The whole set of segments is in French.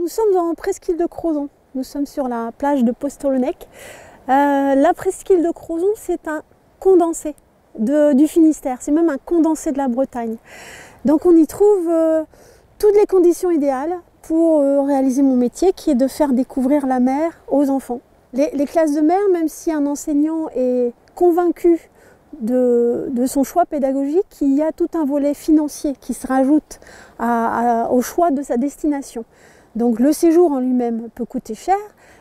Nous sommes en presqu'île de Crozon. Nous sommes sur la plage de Postolonec. La presqu'île de Crozon, c'est un condensé du Finistère. C'est même un condensé de la Bretagne. Donc on y trouve toutes les conditions idéales pour réaliser mon métier, qui est de faire découvrir la mer aux enfants. Les classes de mer, même si un enseignant est convaincu de son choix pédagogique, il y a tout un volet financier qui se rajoute au choix de sa destination. Donc le séjour en lui-même peut coûter cher,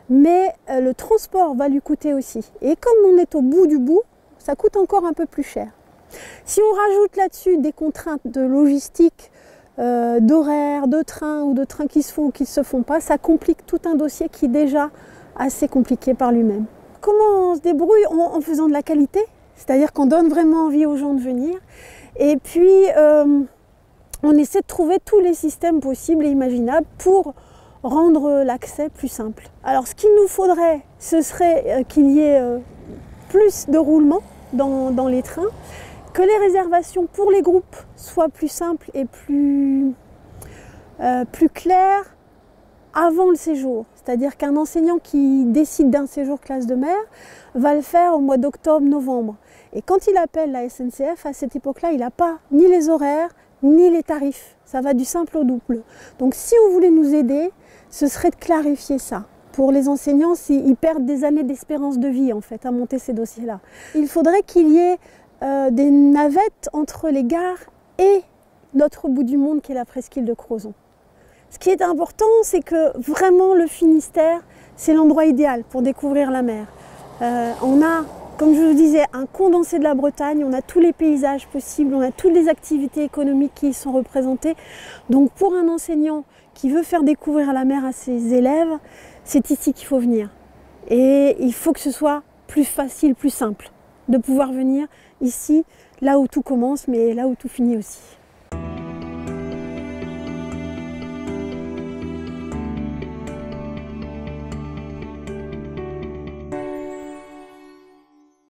mais le transport va lui coûter aussi. Et comme on est au bout du bout, ça coûte encore un peu plus cher. Si on rajoute là-dessus des contraintes de logistique, d'horaires, de trains ou de trains qui se font ou qui ne se font pas, ça complique tout un dossier qui est déjà assez compliqué par lui-même. Comment on se débrouille? En faisant de la qualité, c'est-à-dire qu'on donne vraiment envie aux gens de venir. Et puis, on essaie de trouver tous les systèmes possibles et imaginables pour rendre l'accès plus simple. Alors, ce qu'il nous faudrait, ce serait qu'il y ait plus de roulement dans les trains, que les réservations pour les groupes soient plus simples et plus claires avant le séjour. C'est-à-dire qu'un enseignant qui décide d'un séjour classe de mer va le faire au mois d'octobre-novembre. Et quand il appelle la SNCF, à cette époque-là, il n'a pas ni les horaires, ni les tarifs. Ça va du simple au double. Donc si on voulait nous aider, ce serait de clarifier ça. Pour les enseignants, ils perdent des années d'espérance de vie en fait à monter ces dossiers-là. Il faudrait qu'il y ait des navettes entre les gares et l'autre bout du monde qui est la presqu'île de Crozon. Ce qui est important, c'est que vraiment le Finistère, c'est l'endroit idéal pour découvrir la mer. On a, comme je vous disais, un condensé de la Bretagne, on a tous les paysages possibles, on a toutes les activités économiques qui y sont représentées. Donc pour un enseignant qui veut faire découvrir la mer à ses élèves, c'est ici qu'il faut venir. Et il faut que ce soit plus facile, plus simple de pouvoir venir ici, là où tout commence, mais là où tout finit aussi.